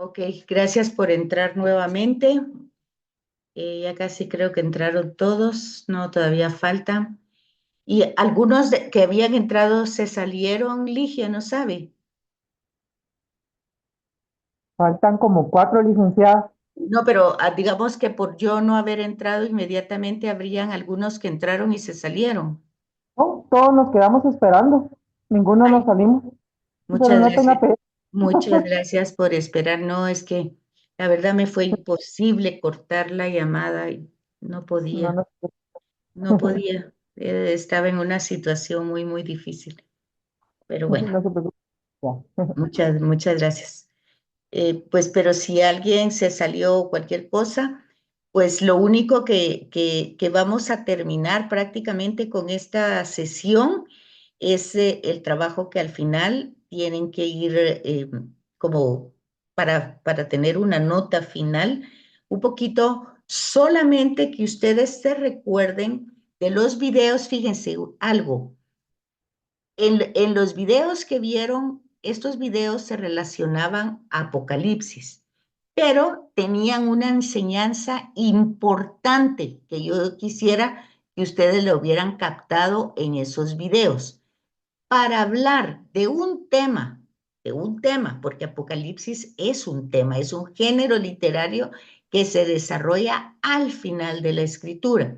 Ok, gracias por entrar nuevamente. Ya casi creo que entraron todos, no, todavía faltan. Y algunos que habían entrado se salieron, Ligia, ¿no sabe? Faltan como cuatro licenciadas. No, pero digamos que por yo no haber entrado inmediatamente habrían algunos que entraron y se salieron. No, todos nos quedamos esperando. Ninguno nos Ay, salimos. Pero muchas no tenga gracias. pena. Muchas gracias por esperar. No, es que la verdad me fue imposible cortar la llamada y no No, podía. no, No podía, estaba en una situación muy, muy difícil, pero bueno, no se preocupe. Ya. muchas gracias. Pues, pero si alguien se salió o cualquier cosa, pues lo único que vamos a terminar prácticamente con esta sesión es el trabajo que al final tienen que ir como para tener una nota final, un poquito solamente que ustedes se recuerden de los videos, fíjense algo. En los videos que vieron, estos videos se relacionaban a Apocalipsis, pero tenían una enseñanza importante que yo quisiera que ustedes lo hubieran captado en esos videos. Para hablar de un tema, porque Apocalipsis es un tema, es un género literario que se desarrolla al final de la escritura,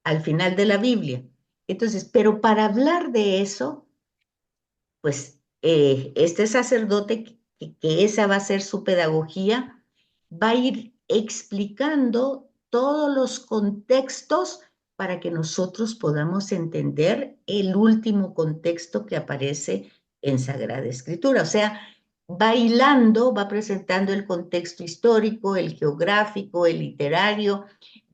al final de la Biblia. Entonces, pero para hablar de eso, pues este sacerdote, que esa va a ser su pedagogía, va a ir explicando todos los contextos para que nosotros podamos entender el último contexto que aparece en Sagrada Escritura. O sea, va hilando, va presentando el contexto histórico, el geográfico, el literario,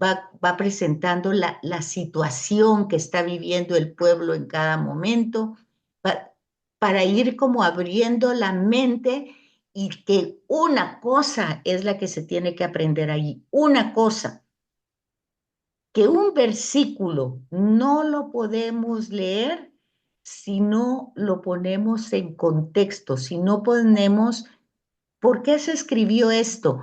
va presentando la situación que está viviendo el pueblo en cada momento, va, para ir como abriendo la mente y que una cosa es la que se tiene que aprender ahí, una cosa, que un versículo no lo podemos leer si no lo ponemos en contexto, si no ponemos por qué se escribió esto,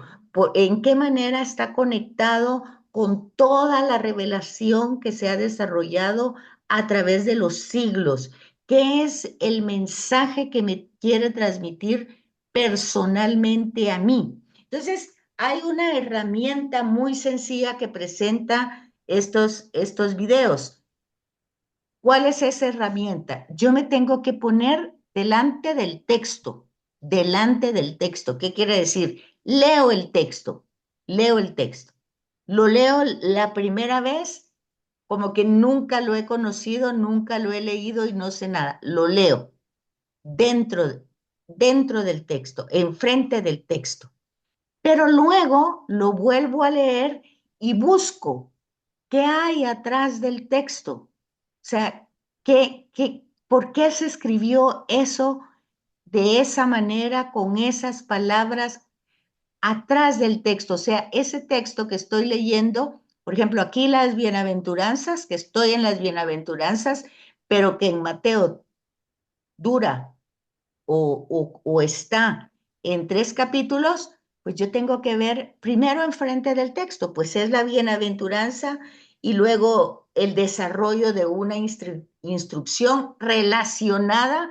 en qué manera está conectado con toda la revelación que se ha desarrollado a través de los siglos. ¿Qué es el mensaje que me quiere transmitir personalmente a mí? Entonces, hay una herramienta muy sencilla que presenta estos videos. ¿Cuál es esa herramienta? Yo me tengo que poner delante del texto, delante del texto. ¿Qué quiere decir? Leo el texto, leo el texto. Lo leo la primera vez como que nunca lo he conocido, nunca lo he leído y no sé nada. Lo leo dentro, dentro del texto, enfrente del texto. Pero luego lo vuelvo a leer y busco qué hay atrás del texto. O sea, por qué se escribió eso de esa manera, con esas palabras atrás del texto. O sea, ese texto que estoy leyendo, por ejemplo, aquí las bienaventuranzas, que estoy en las bienaventuranzas, pero que en Mateo dura o está en 3 capítulos, pues yo tengo que ver primero enfrente del texto, pues es la bienaventuranza y luego el desarrollo de una instrucción relacionada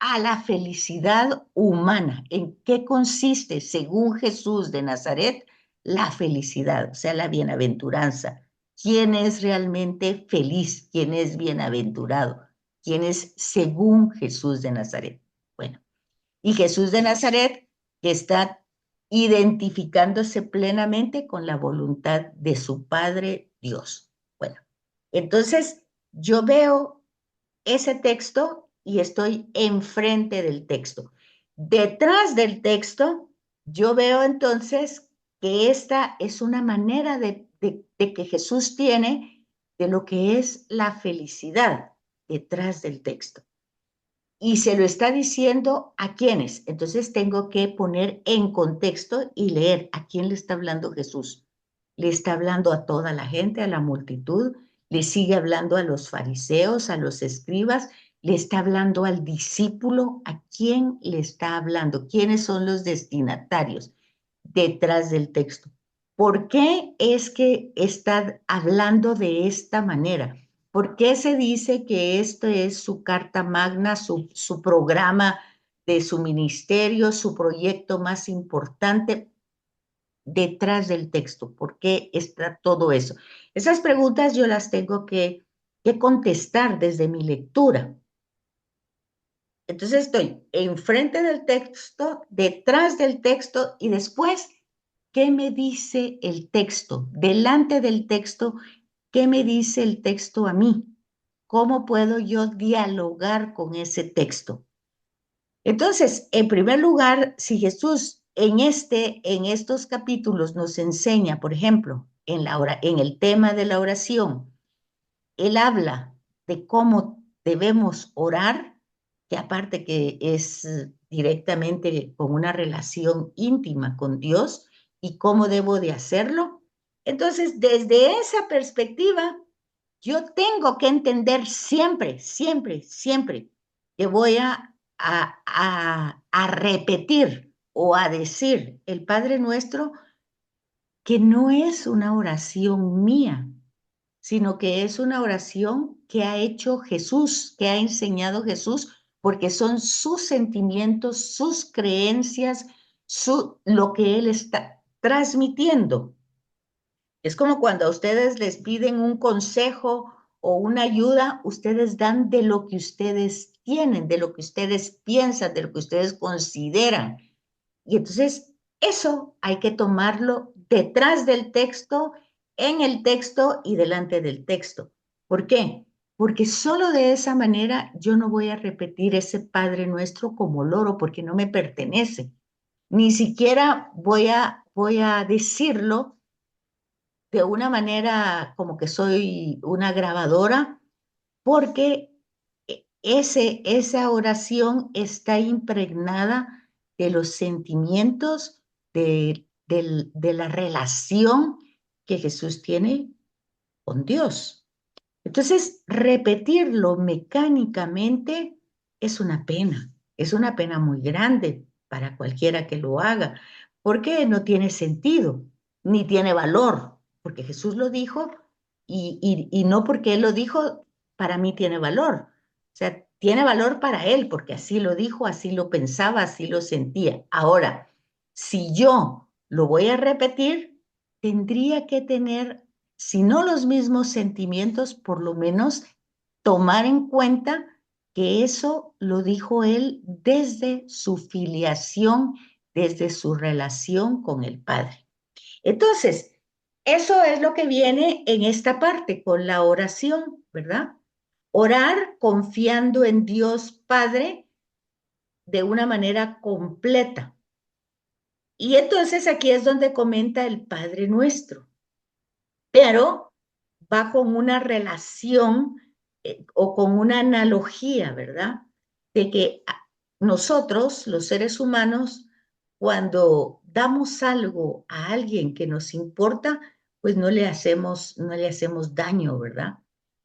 a la felicidad humana. ¿En qué consiste, según Jesús de Nazaret, la felicidad? O sea, la bienaventuranza. ¿Quién es realmente feliz? ¿Quién es bienaventurado? ¿Quién es según Jesús de Nazaret? Bueno, y Jesús de Nazaret, que está identificándose plenamente con la voluntad de su Padre Dios. Bueno, entonces yo veo ese texto y estoy enfrente del texto. Detrás del texto, yo veo entonces que esta es una manera de que Jesús tiene de lo que es la felicidad detrás del texto y se lo está diciendo a quiénes. Entonces tengo que poner en contexto y leer a quién le está hablando Jesús. Le está hablando a toda la gente, a la multitud, le sigue hablando a los fariseos, a los escribas, le está hablando al discípulo, ¿a quién le está hablando? ¿Quiénes son los destinatarios detrás del texto? ¿Por qué es que está hablando de esta manera? ¿Por qué se dice que esto es su carta magna, su programa de su ministerio, su proyecto más importante detrás del texto? ¿Por qué está todo eso? Esas preguntas yo las tengo que contestar desde mi lectura. Entonces estoy enfrente del texto, detrás del texto y después, ¿qué me dice el texto? Delante del texto, ¿qué me dice el texto a mí? ¿Cómo puedo yo dialogar con ese texto? Entonces, en primer lugar, si Jesús en estos capítulos nos enseña, por ejemplo, en el tema de la oración, él habla de cómo debemos orar, que aparte que es directamente con una relación íntima con Dios y cómo debo de hacerlo. Entonces, desde esa perspectiva, yo tengo que entender siempre, siempre, siempre que voy a repetir o a decir el Padre Nuestro, que no es una oración mía, sino que es una oración que ha hecho Jesús, que ha enseñado Jesús, porque son sus sentimientos, sus creencias, lo que Él está transmitiendo. Es como cuando a ustedes les piden un consejo o una ayuda, ustedes dan de lo que ustedes tienen, de lo que ustedes piensan, de lo que ustedes consideran. Y entonces eso hay que tomarlo detrás del texto, en el texto y delante del texto. ¿Por qué? Porque solo de esa manera yo no voy a repetir ese Padre Nuestro como loro porque no me pertenece. Ni siquiera voy a decirlo de una manera como que soy una grabadora, porque esa oración está impregnada de los sentimientos de la relación que Jesús tiene con Dios. Entonces, repetirlo mecánicamente es una pena muy grande para cualquiera que lo haga, porque no tiene sentido, ni tiene valor, porque Jesús lo dijo y no porque Él lo dijo, para mí tiene valor. O sea, tiene valor para Él, porque así lo dijo, así lo pensaba, así lo sentía. Ahora, si yo lo voy a repetir, tendría que tener si no los mismos sentimientos, por lo menos tomar en cuenta que eso lo dijo él desde su filiación, desde su relación con el Padre. Entonces, eso es lo que viene en esta parte con la oración, ¿verdad? Orar confiando en Dios Padre de una manera completa. Y entonces aquí es donde comenta el Padre Nuestro, pero va con una relación o con una analogía, ¿verdad? De que nosotros, los seres humanos, cuando damos algo a alguien que nos importa, pues no le hacemos daño, ¿verdad?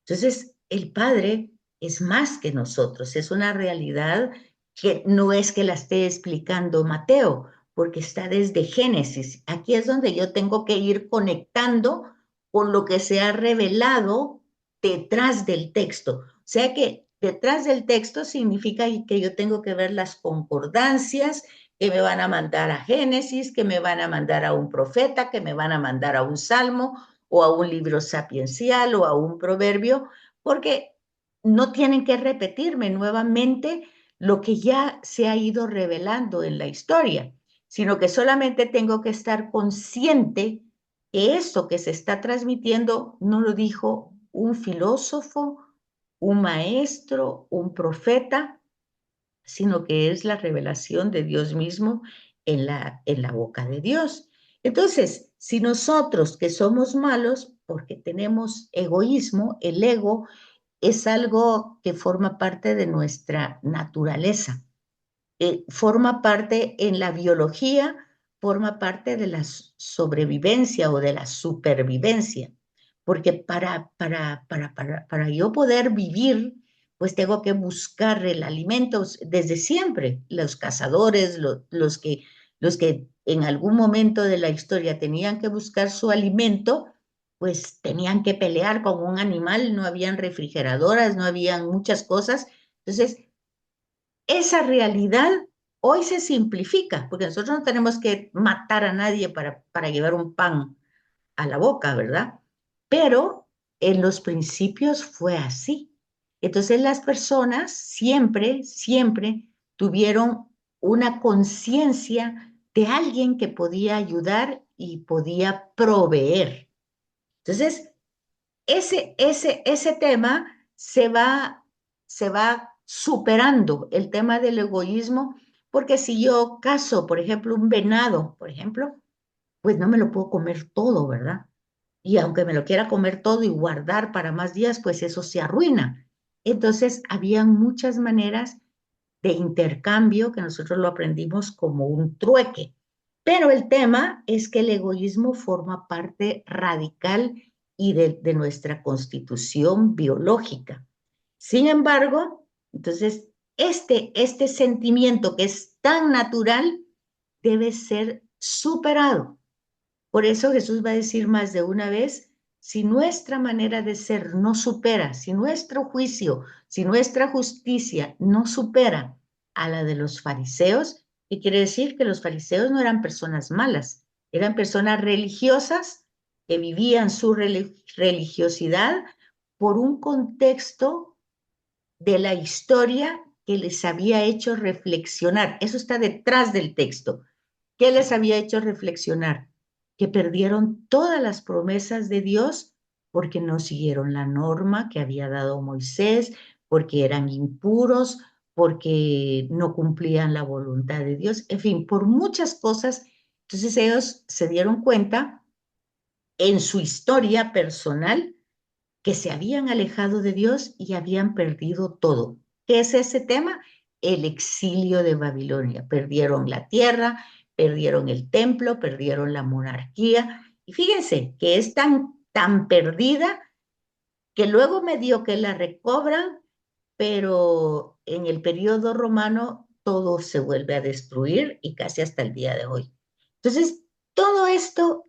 Entonces, el Padre es más que nosotros, es una realidad que no es que la esté explicando Mateo, porque está desde Génesis. Aquí es donde yo tengo que ir conectando con lo que se ha revelado detrás del texto. O sea que detrás del texto significa que yo tengo que ver las concordancias que me van a mandar a Génesis, que me van a mandar a un profeta, que me van a mandar a un salmo o a un libro sapiencial o a un proverbio, porque no tienen que repetirme nuevamente lo que ya se ha ido revelando en la historia, sino que solamente tengo que estar consciente que eso que se está transmitiendo no lo dijo un filósofo, un maestro, un profeta, sino que es la revelación de Dios mismo en la boca de Dios. Entonces, si nosotros que somos malos, porque tenemos egoísmo, el ego es algo que forma parte de nuestra naturaleza, forma parte en la biología, forma parte de la sobrevivencia o de la supervivencia, porque para yo poder vivir, pues tengo que buscar el alimento desde siempre. Los cazadores, los que en algún momento de la historia tenían que buscar su alimento, pues tenían que pelear con un animal, no habían refrigeradoras, no habían muchas cosas. Entonces, esa realidad hoy se simplifica, porque nosotros no tenemos que matar a nadie para llevar un pan a la boca, ¿verdad? Pero en los principios fue así. Entonces las personas siempre tuvieron una conciencia de alguien que podía ayudar y podía proveer. Entonces, ese tema se va superando el tema del egoísmo, porque si yo cazo, por ejemplo, un venado, por ejemplo, pues no me lo puedo comer todo, ¿verdad? Y aunque me lo quiera comer todo y guardar para más días, pues eso se arruina. Entonces, habían muchas maneras de intercambio que nosotros lo aprendimos como un trueque. Pero el tema es que el egoísmo forma parte radical y de nuestra constitución biológica. Sin embargo, entonces, este sentimiento que es tan natural debe ser superado. Por eso Jesús va a decir más de una vez, si nuestra manera de ser no supera, si nuestro juicio, si nuestra justicia no supera a la de los fariseos, ¿qué quiere decir? Que los fariseos no eran personas malas, eran personas religiosas que vivían su religiosidad por un contexto de la historia que les había hecho reflexionar. Eso está detrás del texto. ¿Qué les había hecho reflexionar? Que perdieron todas las promesas de Dios porque no siguieron la norma que había dado Moisés, porque eran impuros, porque no cumplían la voluntad de Dios, en fin, por muchas cosas. Entonces ellos se dieron cuenta en su historia personal que se habían alejado de Dios y habían perdido todo. ¿Qué es ese tema? El exilio de Babilonia. Perdieron la tierra, perdieron el templo, perdieron la monarquía. Y fíjense que es tan perdida que luego medio que la recobran, pero en el periodo romano todo se vuelve a destruir y casi hasta el día de hoy. Entonces, todo esto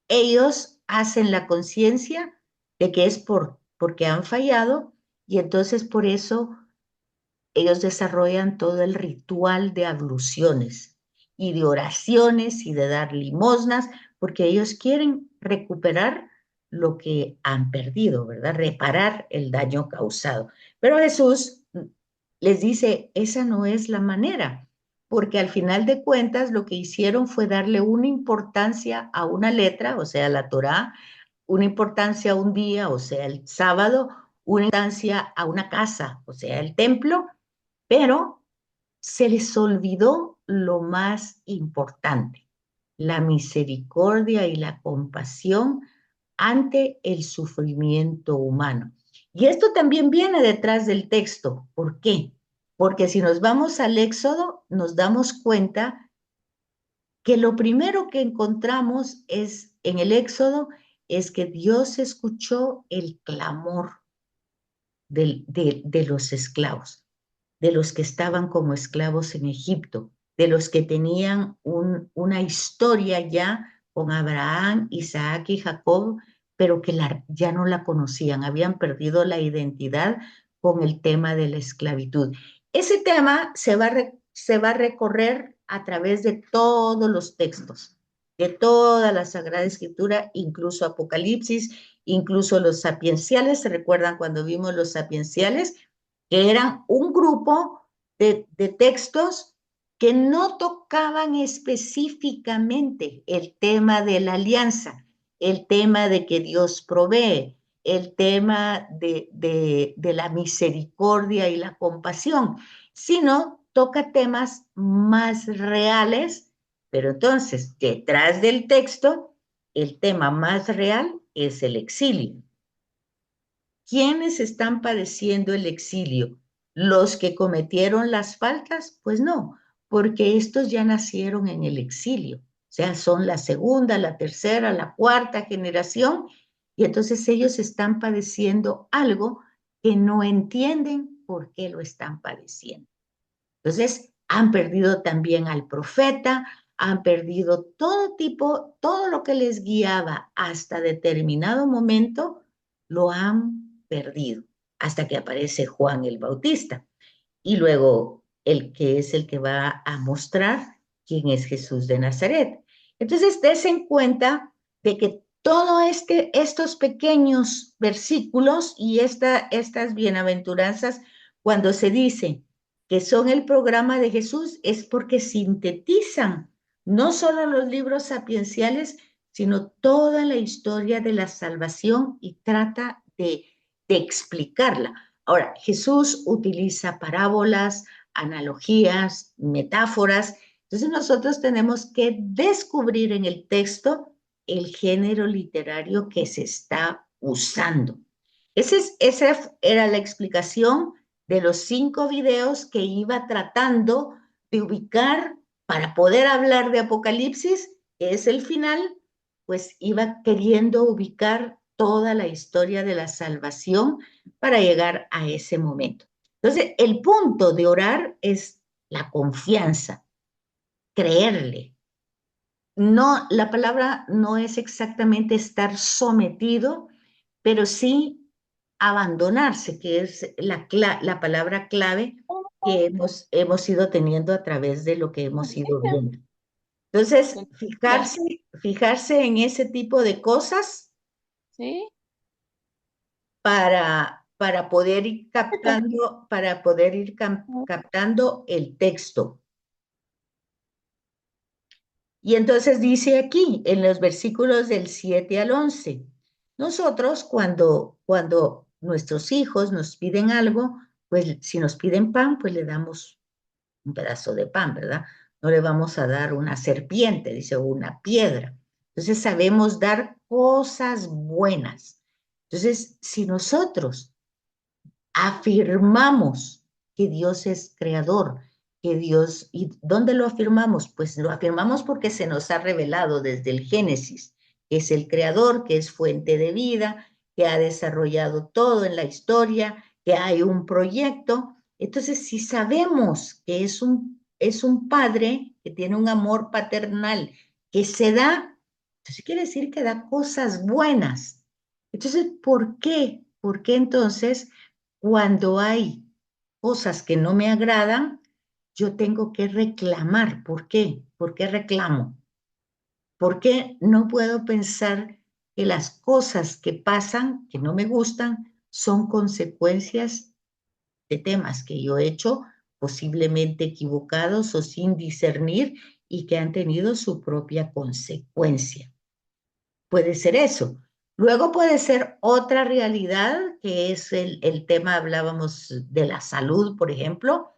ellos hacen la conciencia de que es porque han fallado y entonces por eso ellos desarrollan todo el ritual de abluciones y de oraciones y de dar limosnas, porque ellos quieren recuperar lo que han perdido, ¿verdad? Reparar el daño causado. Pero Jesús les dice, esa no es la manera, porque al final de cuentas lo que hicieron fue darle una importancia a una letra, o sea, la Torá, una importancia a un día, o sea, el sábado, una importancia a una casa, o sea, el templo, pero se les olvidó lo más importante, la misericordia y la compasión ante el sufrimiento humano. Y esto también viene detrás del texto. ¿Por qué? Porque si nos vamos al Éxodo, nos damos cuenta que lo primero que encontramos es en el Éxodo es que Dios escuchó el clamor de los esclavos, de los que estaban como esclavos en Egipto, de los que tenían una historia ya con Abraham, Isaac y Jacob, pero que ya no la conocían, habían perdido la identidad con el tema de la esclavitud. Ese tema se va a recorrer a través de todos los textos, de toda la Sagrada Escritura, incluso Apocalipsis, incluso los sapienciales. ¿Se recuerdan cuando vimos los sapienciales? Que eran un grupo de textos que no tocaban específicamente el tema de la alianza, el tema de que Dios provee, el tema de la misericordia y la compasión, sino toca temas más reales, pero entonces detrás del texto, el tema más real es el exilio. ¿Quiénes están padeciendo el exilio? ¿Los que cometieron las faltas? Pues no, porque estos ya nacieron en el exilio. O sea, son la segunda, la tercera, la cuarta generación, y entonces ellos están padeciendo algo que no entienden por qué lo están padeciendo. Entonces, han perdido también al profeta, han perdido todo tipo, todo lo que les guiaba hasta determinado momento, lo han perdido, hasta que aparece Juan el Bautista. Y luego el que es el que va a mostrar quién es Jesús de Nazaret. Entonces, des en cuenta de que todo estos pequeños versículos y estas bienaventuranzas, cuando se dice que son el programa de Jesús, es porque sintetizan no solo los libros sapienciales, sino toda la historia de la salvación y trata de explicarla. Ahora, Jesús utiliza parábolas, analogías, metáforas. Entonces nosotros tenemos que descubrir en el texto el género literario que se está usando. Esa era la explicación de los 5 videos que iba tratando de ubicar para poder hablar de Apocalipsis, que es el final, pues iba queriendo ubicar toda la historia de la salvación para llegar a ese momento. Entonces, el punto de orar es la confianza, creerle. No, la palabra no es exactamente estar sometido, pero sí abandonarse, que es la palabra clave que hemos ido teniendo a través de lo que hemos ido viendo. Entonces, Ya. fijarse en ese tipo de cosas ¿Sí? para poder ir captando, captando el texto. Y entonces dice aquí, en los versículos del 7 al 11, nosotros cuando nuestros hijos nos piden algo, pues si nos piden pan, pues le damos un pedazo de pan, ¿verdad? No le vamos a dar una serpiente, dice, o una piedra. Entonces sabemos dar cosas buenas. Entonces, si nosotros afirmamos que Dios es creador, que Dios, ¿y dónde lo afirmamos? Pues lo afirmamos porque se nos ha revelado desde el Génesis, que es el creador, que es fuente de vida, que ha desarrollado todo en la historia, que hay un proyecto. Entonces, si sabemos que es un padre que tiene un amor paternal, que se da, entonces quiere decir que da cosas buenas. Entonces, ¿por qué? ¿Por qué entonces cuando hay cosas que no me agradan, yo tengo que reclamar? ¿Por qué? ¿Por qué reclamo? ¿Por qué no puedo pensar que las cosas que pasan, que no me gustan, son consecuencias de temas que yo he hecho posiblemente equivocados o sin discernir y que han tenido su propia consecuencia? Puede ser eso. Luego puede ser otra realidad, que es el tema, hablábamos de la salud, por ejemplo,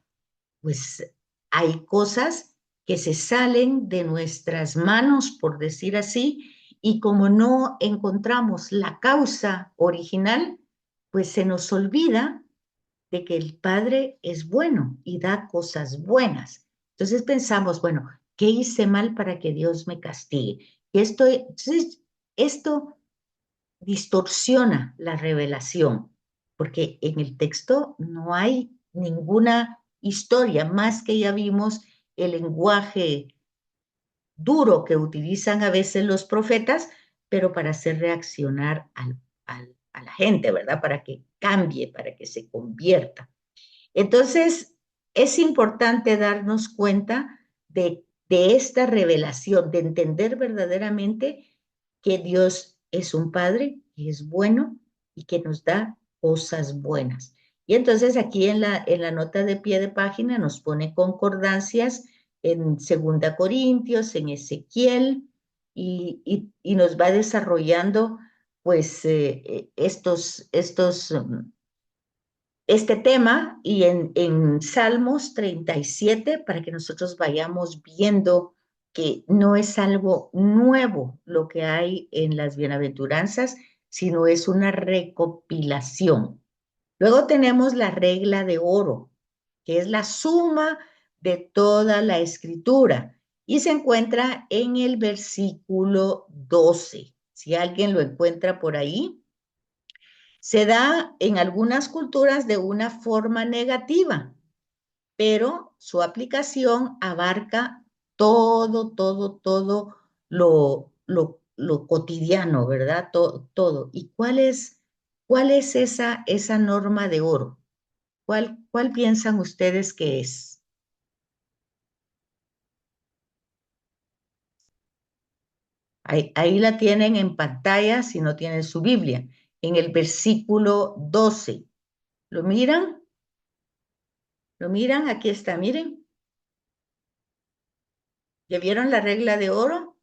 pues hay cosas que se salen de nuestras manos, por decir así, y como no encontramos la causa original, pues se nos olvida de que el Padre es bueno y da cosas buenas. Entonces pensamos, bueno, ¿qué hice mal para que Dios me castigue? Entonces, esto distorsiona la revelación, porque en el texto no hay ninguna historia, más que ya vimos el lenguaje duro que utilizan a veces los profetas, pero para hacer reaccionar a la gente, ¿verdad? Para que cambie, para que se convierta. Entonces, es importante darnos cuenta de esta revelación, de entender verdaderamente que Dios es un Padre, que es bueno y que nos da cosas buenas. Y entonces aquí en la nota de pie de página nos pone concordancias en Segunda Corintios, en Ezequiel, y nos va desarrollando pues este tema y en Salmos 37 para que nosotros vayamos viendo que no es algo nuevo lo que hay en las bienaventuranzas, sino es una recopilación. Luego tenemos la regla de oro, que es la suma de toda la escritura y se encuentra en el versículo 12. Si alguien lo encuentra por ahí, Se da en algunas culturas de una forma negativa, pero su aplicación abarca todo lo cotidiano, ¿verdad? Todo. ¿Y cuál es esa norma de oro? ¿Cuál piensan ustedes que es? Ahí la tienen en pantalla si no tienen su Biblia, en el versículo 12. ¿Lo miran? ¿Lo miran? Aquí está, miren. ¿Ya vieron la regla de oro?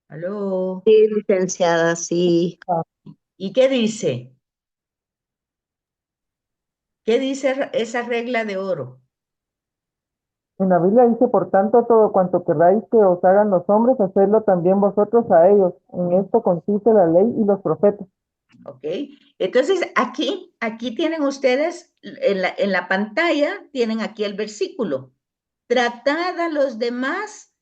¿Aló? Sí, licenciada, sí. Ah, ¿Y qué dice? ¿Qué dice esa regla de oro? en la Biblia dice, por tanto, todo cuanto queráis que os hagan los hombres, hacedlo también vosotros a ellos. En esto consiste la ley y los profetas. ¿Ok? Entonces, aquí tienen ustedes, en la pantalla, tienen aquí el versículo. Tratad a los demás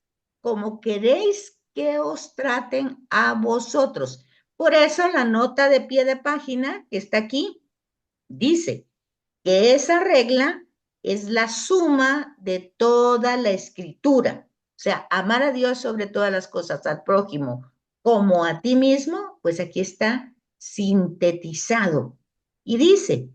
como queréis que os traten a vosotros. Por eso la nota de pie de página que está aquí dice que esa regla es la suma de toda la escritura. O sea, amar a Dios sobre todas las cosas, al prójimo como a ti mismo, pues aquí está sintetizado. Y dice,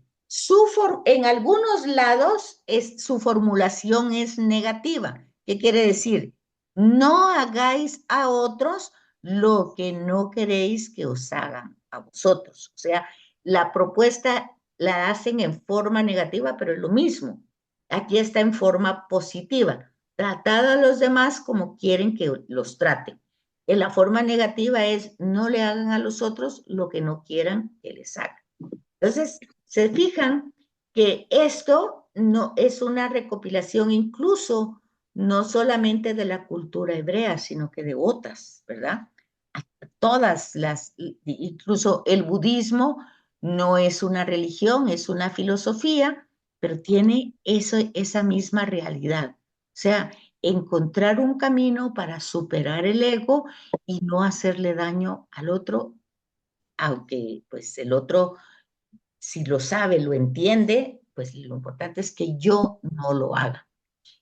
en algunos lados su formulación es negativa. ¿Qué quiere decir? No hagáis a otros lo que no queréis que os hagan a vosotros. O sea, la propuesta la hacen en forma negativa, pero es lo mismo. Aquí está en forma positiva. Tratad a los demás como quieren que los traten. En la forma negativa es no le hagan a los otros lo que no quieran que les hagan. Entonces, se fijan que esto no es una recopilación incluso no solamente de la cultura hebrea, sino que de otras, ¿verdad? Todas incluso el budismo no es una religión, es una filosofía, pero tiene esa misma realidad. O sea, encontrar un camino para superar el ego y no hacerle daño al otro, aunque pues el otro, si lo sabe, lo entiende, pues lo importante es que yo no lo haga.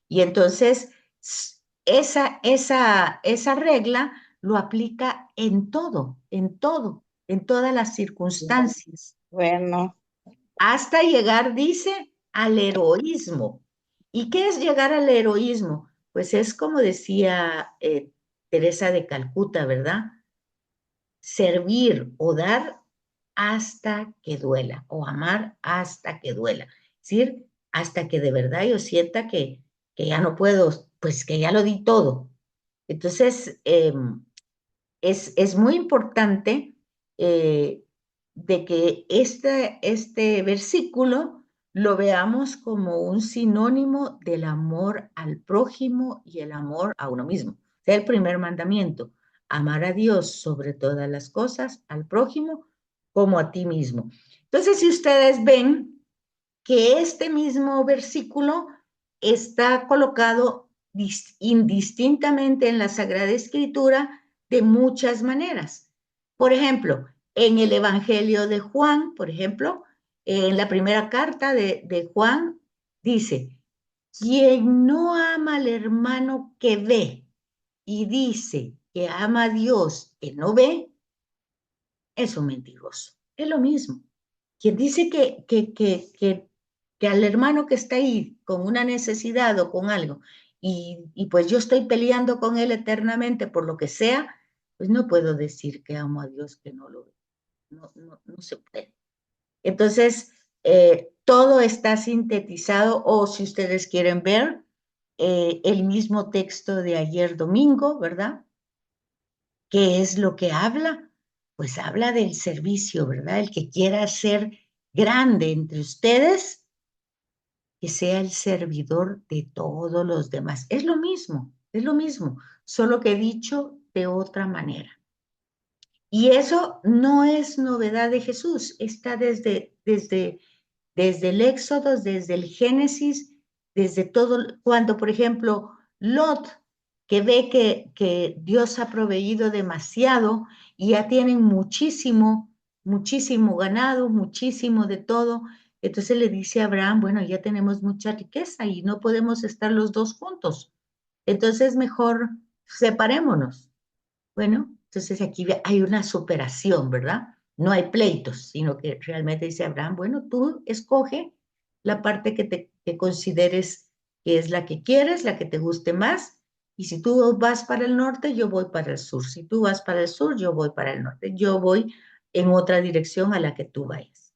Y entonces, esa regla lo aplica en todas las circunstancias, Bueno, hasta llegar, dice, al heroísmo. ¿Y qué es llegar al heroísmo? Pues es como decía Teresa de Calcuta, ¿verdad? Servir o dar hasta que duela, o amar hasta que duela. Es decir, hasta que de verdad yo sienta que ya no puedo, pues que ya lo di todo. Entonces, es muy importante de que este versículo lo veamos como un sinónimo del amor al prójimo y el amor a uno mismo. O sea, el primer mandamiento, amar a Dios sobre todas las cosas, al prójimo como a ti mismo. Entonces, si ustedes ven que este mismo versículo está colocado indistintamente en la Sagrada Escritura de muchas maneras. Por ejemplo, en el Evangelio de Juan, por ejemplo, en la primera carta de Juan, dice, quien no ama al hermano que ve y dice que ama a Dios que no ve, es un mentiroso. Es lo mismo. Quien dice que al hermano que está ahí con una necesidad o con algo, y pues yo estoy peleando con él eternamente por lo que sea, pues no puedo decir que amo a Dios que no lo ve. No se puede. Entonces, todo está sintetizado, o si ustedes quieren ver, el mismo texto de ayer domingo, ¿verdad? ¿Qué es lo que habla? Pues habla del servicio, ¿verdad? El que quiera ser grande entre ustedes, que sea el servidor de todos los demás. Es lo mismo, solo que dicho de otra manera. Y eso no es novedad de Jesús, está desde el Éxodo, desde el Génesis, desde todo, cuando, por ejemplo, Lot, que ve que Dios ha proveído demasiado y ya tienen muchísimo, muchísimo ganado, muchísimo de todo. Entonces le dice a Abraham, bueno, ya tenemos mucha riqueza y no podemos estar los dos juntos. Entonces mejor separémonos. Bueno, entonces aquí hay una superación, ¿verdad? No hay pleitos, sino que realmente dice Abraham, bueno, tú escoge la parte que consideres que es la que quieres, la que te guste más, y si tú vas para el norte, yo voy para el sur. Si tú vas para el sur, yo voy para el norte. Yo voy en otra dirección a la que tú vayas.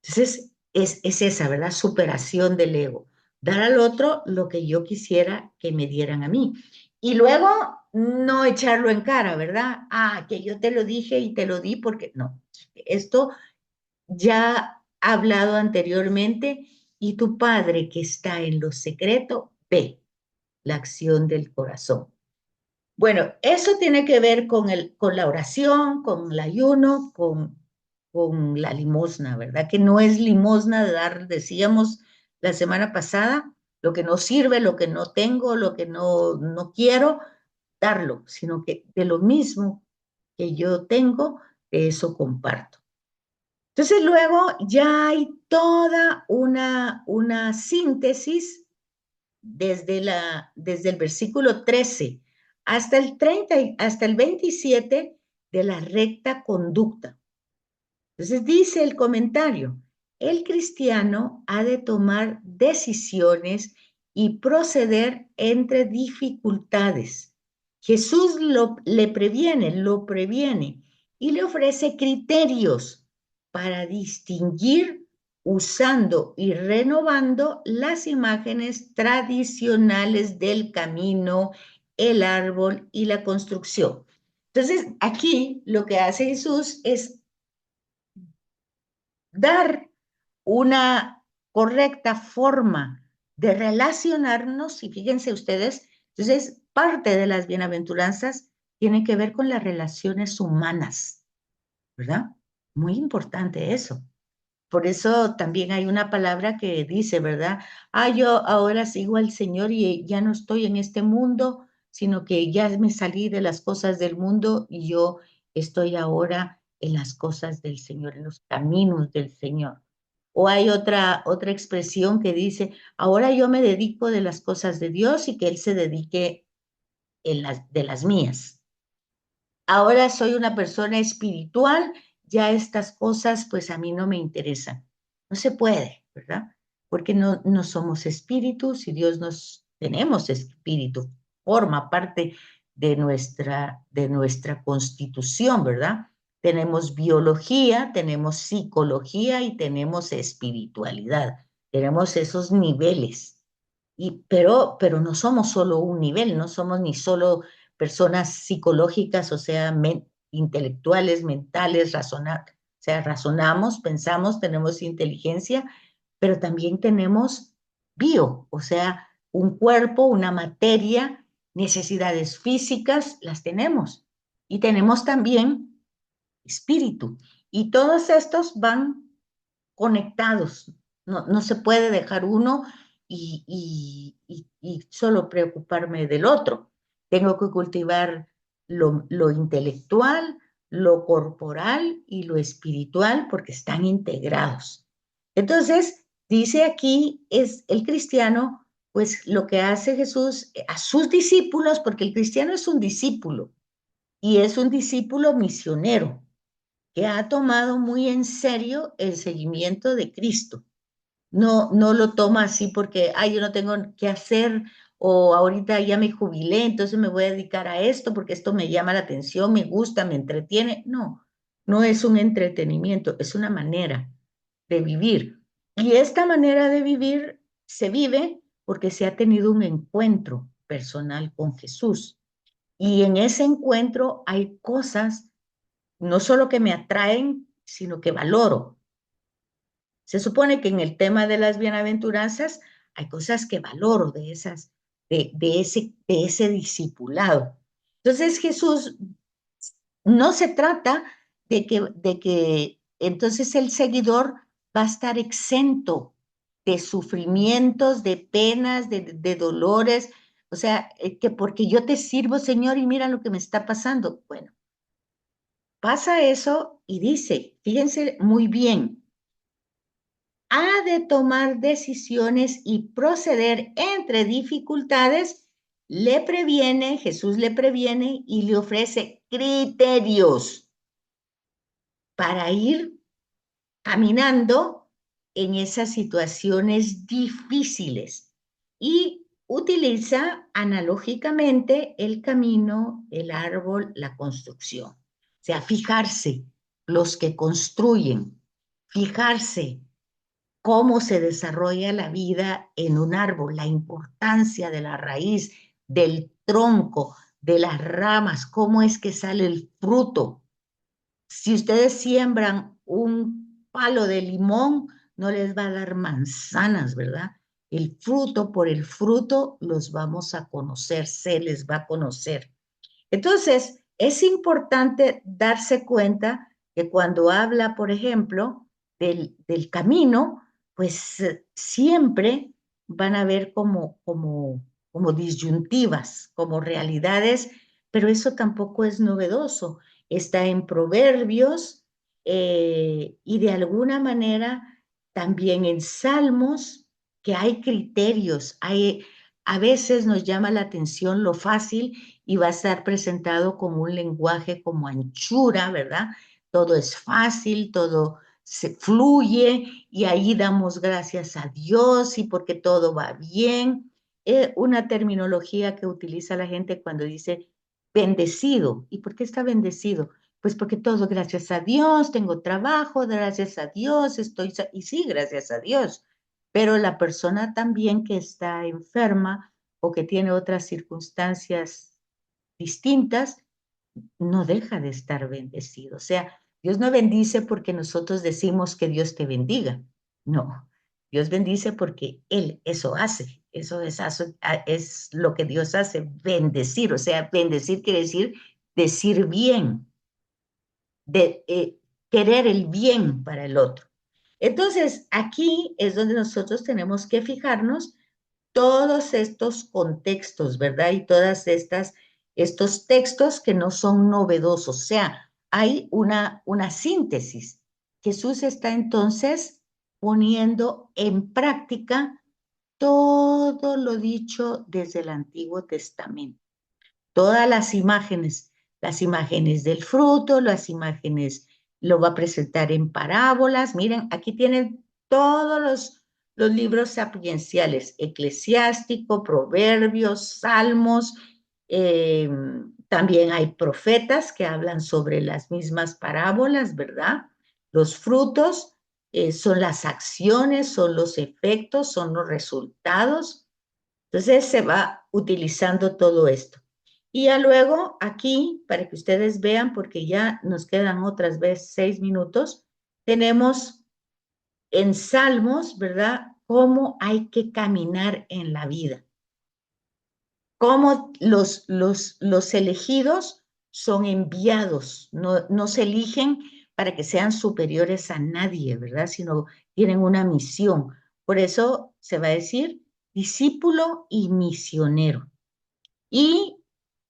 Entonces, es esa, ¿verdad? Superación del ego. Dar al otro lo que yo quisiera que me dieran a mí. Y luego no echarlo en cara, ¿verdad? Ah, que yo te lo dije y te lo di porque no. Esto ya ha hablado anteriormente y tu padre que está en lo secreto ve la acción del corazón. Bueno, eso tiene que ver con la oración, con el ayuno, con la limosna, ¿verdad? Que no es limosna de dar, decíamos la semana pasada, lo que no sirve, lo que no tengo, lo que no quiero, darlo, sino que de lo mismo que yo tengo, de eso comparto. Entonces luego ya hay toda una síntesis desde el versículo 13 hasta el 30, hasta el 27 de la recta conducta. Entonces dice el comentario, el cristiano ha de tomar decisiones y proceder entre dificultades. Jesús le previene, lo previene y le ofrece criterios para distinguir usando y renovando las imágenes tradicionales del camino, el árbol y la construcción. Entonces, aquí lo que hace Jesús es dar una correcta forma de relacionarnos, y fíjense ustedes, entonces parte de las bienaventuranzas tiene que ver con las relaciones humanas, ¿verdad? Muy importante eso. Por eso también hay una palabra que dice, ¿verdad? Ah, yo ahora sigo al Señor y ya no estoy en este mundo, sino que ya me salí de las cosas del mundo y yo estoy ahora en las cosas del Señor, en los caminos del Señor. O hay otra expresión que dice, ahora yo me dedico de las cosas de Dios y que Él se dedique de las mías. Ahora soy una persona espiritual, ya estas cosas pues a mí no me interesan. No se puede, ¿verdad? Porque no somos espíritus y Dios nos tenemos espíritu, forma parte de nuestra constitución, ¿verdad? Tenemos biología, tenemos psicología y tenemos espiritualidad. Tenemos esos niveles. Pero no somos solo un nivel, no somos ni solo personas psicológicas, o sea, intelectuales, mentales, o sea, razonamos, pensamos, tenemos inteligencia, pero también tenemos o sea, un cuerpo, una materia, necesidades físicas, las tenemos. Y tenemos también espíritu. Y todos estos van conectados. No se puede dejar uno y solo preocuparme del otro. Tengo que cultivar lo intelectual, lo corporal y lo espiritual porque están integrados. Entonces, dice aquí, es el cristiano, pues lo que hace Jesús a sus discípulos, porque el cristiano es un discípulo y es un discípulo misionero que ha tomado muy en serio el seguimiento de Cristo. No lo toma así porque, ay, yo no tengo que hacer o ahorita ya me jubilé, entonces me voy a dedicar a esto porque esto me llama la atención, me gusta, me entretiene. No, no es un entretenimiento, es una manera de vivir. Y esta manera de vivir se vive porque se ha tenido un encuentro personal con Jesús. Y en ese encuentro hay cosas no solo que me atraen, sino que valoro. Se supone que en el tema de las bienaventuranzas hay cosas que valoro de ese discipulado. Entonces Jesús no se trata de que entonces el seguidor va a estar exento de sufrimientos, de penas, de dolores, o sea, que porque yo te sirvo, Señor, y mira lo que me está pasando. Bueno, pasa eso y dice, fíjense muy bien, ha de tomar decisiones y proceder entre dificultades, Jesús le previene y le ofrece criterios para ir caminando en esas situaciones difíciles y utiliza analógicamente el camino, el árbol, la construcción. O sea, fijarse, los que construyen, fijarse cómo se desarrolla la vida en un árbol, la importancia de la raíz, del tronco, de las ramas, cómo es que sale el fruto. Si ustedes siembran un palo de limón, no les va a dar manzanas, ¿verdad? El fruto, por el fruto los vamos a conocer, se les va a conocer. Entonces, es importante darse cuenta que cuando habla, por ejemplo, del camino, pues siempre van a ver como disyuntivas, como realidades, pero eso tampoco es novedoso. Está en Proverbios y de alguna manera también en Salmos, que hay criterios, a veces nos llama la atención lo fácil y va a estar presentado como un lenguaje como anchura, ¿verdad? Todo es fácil, todo se fluye y ahí damos gracias a Dios y porque todo va bien. Una terminología que utiliza la gente cuando dice bendecido. ¿Y por qué está bendecido? Pues porque todo gracias a Dios, tengo trabajo, gracias a Dios, y sí, gracias a Dios. Pero la persona también que está enferma o que tiene otras circunstancias distintas, no deja de estar bendecido. O sea, Dios no bendice porque nosotros decimos que Dios te bendiga. No, Dios bendice porque Él eso hace. Eso es lo que Dios hace, bendecir. O sea, bendecir quiere decir bien, de querer el bien para el otro. Entonces, aquí es donde nosotros tenemos que fijarnos todos estos contextos, ¿verdad? Y estos textos que no son novedosos. O sea, hay una síntesis. Jesús está entonces poniendo en práctica todo lo dicho desde el Antiguo Testamento. Todas las imágenes del fruto, las imágenes, lo va a presentar en parábolas. Miren, aquí tienen todos los libros sapienciales, Eclesiástico, Proverbios, Salmos, eh, también hay profetas que hablan sobre las mismas parábolas, ¿verdad? Los frutos son las acciones, son los efectos, son los resultados. Entonces se va utilizando todo esto. Y ya luego aquí, para que ustedes vean, porque ya nos quedan otras veces 6 minutos, tenemos en Salmos, ¿verdad? Cómo hay que caminar en la vida. Cómo los elegidos son enviados, no se eligen para que sean superiores a nadie, ¿verdad? Sino tienen una misión. Por eso se va a decir discípulo y misionero. Y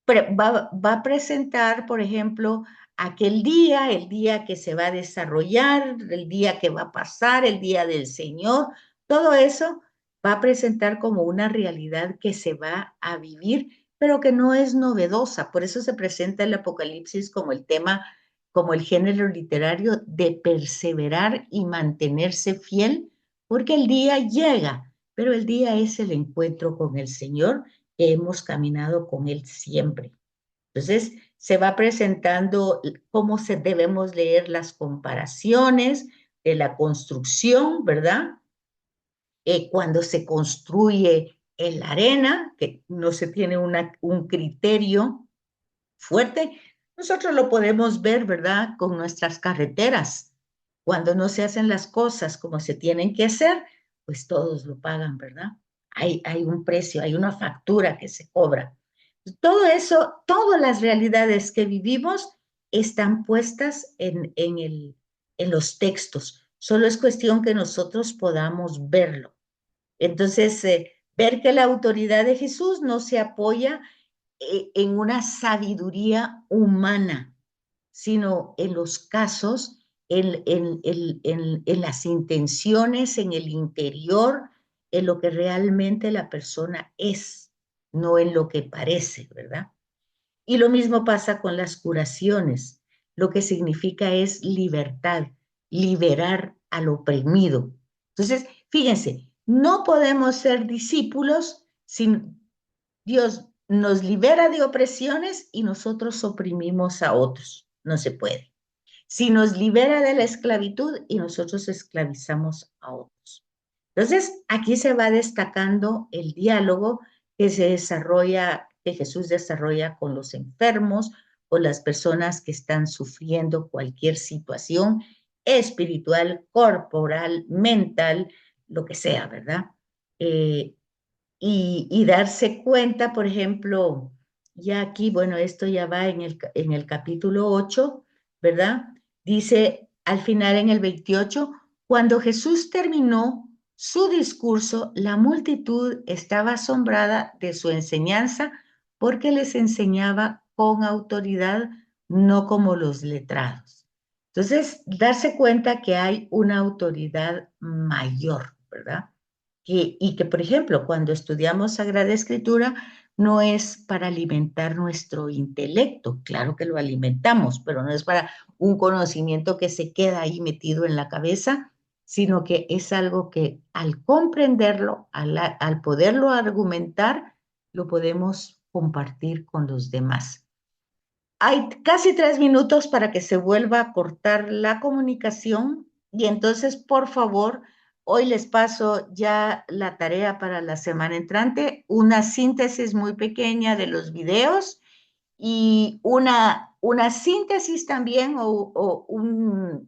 va a presentar, por ejemplo, aquel día, el día que se va a desarrollar, el día que va a pasar, el día del Señor, todo eso va a presentar como una realidad que se va a vivir, pero que no es novedosa. Por eso se presenta el Apocalipsis como el tema, como el género literario de perseverar y mantenerse fiel, porque el día llega, pero el día es el encuentro con el Señor que hemos caminado con Él siempre. Entonces, se va presentando cómo debemos leer las comparaciones de la construcción, ¿verdad? Cuando se construye en la arena, que no se tiene un criterio fuerte, nosotros lo podemos ver, ¿verdad? Con nuestras carreteras. Cuando no se hacen las cosas como se tienen que hacer, pues todos lo pagan, ¿verdad? Hay un precio, hay una factura que se cobra. Todo eso, todas las realidades que vivimos están puestas en los textos. Solo es cuestión que nosotros podamos verlo. Entonces, ver que la autoridad de Jesús no se apoya en una sabiduría humana, sino en los casos, en las intenciones, en el interior, en lo que realmente la persona es, no en lo que parece, ¿verdad? Y lo mismo pasa con las curaciones. Lo que significa es libertad, liberar al oprimido. Entonces, fíjense, no podemos ser discípulos si Dios nos libera de opresiones y nosotros oprimimos a otros. No se puede. Si nos libera de la esclavitud y nosotros esclavizamos a otros. Entonces, aquí se va destacando el diálogo que se desarrolla, que Jesús desarrolla con los enfermos o las personas que están sufriendo cualquier situación espiritual, corporal, mental, lo que sea, ¿verdad? Eh, y darse cuenta, por ejemplo, ya aquí, bueno, esto ya va en el capítulo 8, ¿verdad? Dice al final en el 28, cuando Jesús terminó su discurso, la multitud estaba asombrada de su enseñanza porque les enseñaba con autoridad, no como los letrados. Entonces, darse cuenta que hay una autoridad mayor, ¿verdad? Y que, por ejemplo, cuando estudiamos Sagrada Escritura, no es para alimentar nuestro intelecto, claro que lo alimentamos, pero no es para un conocimiento que se queda ahí metido en la cabeza, sino que es algo que al comprenderlo, al poderlo argumentar, lo podemos compartir con los demás. Hay casi 3 minutos para que se vuelva a cortar la comunicación y entonces, por favor, hoy les paso ya la tarea para la semana entrante, una síntesis muy pequeña de los videos y una síntesis también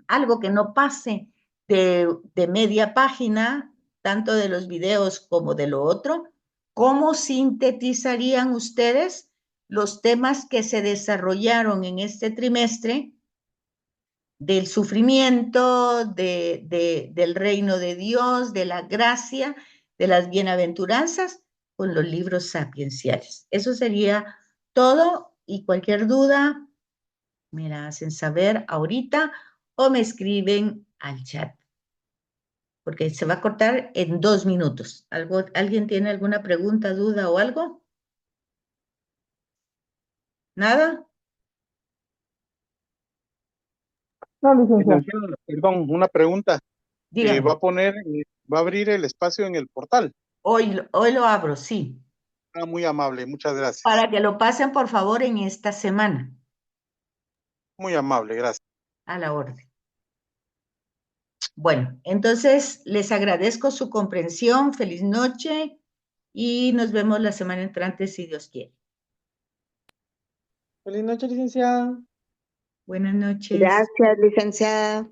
algo que no pase de media página, tanto de los videos como de lo otro. ¿Cómo sintetizarían ustedes los temas que se desarrollaron en este trimestre del sufrimiento, del reino de Dios, de la gracia, de las bienaventuranzas, con los libros sapienciales? Eso sería todo y cualquier duda me la hacen saber ahorita o me escriben al chat, porque se va a cortar en 2 minutos. ¿Alguien tiene alguna pregunta, duda o algo? ¿Nada? No, licenciada. Licenciado, perdón, una pregunta. Dígame. Va a abrir el espacio en el portal. Hoy lo abro, sí, Ah, muy amable, muchas gracias. para que lo pasen por favor en esta semana, Muy amable, gracias. a la orden. Bueno, entonces les agradezco su comprensión, feliz noche y nos vemos la semana entrante si Dios quiere. Feliz noche, licenciada. Buenas noches. Gracias, licenciada.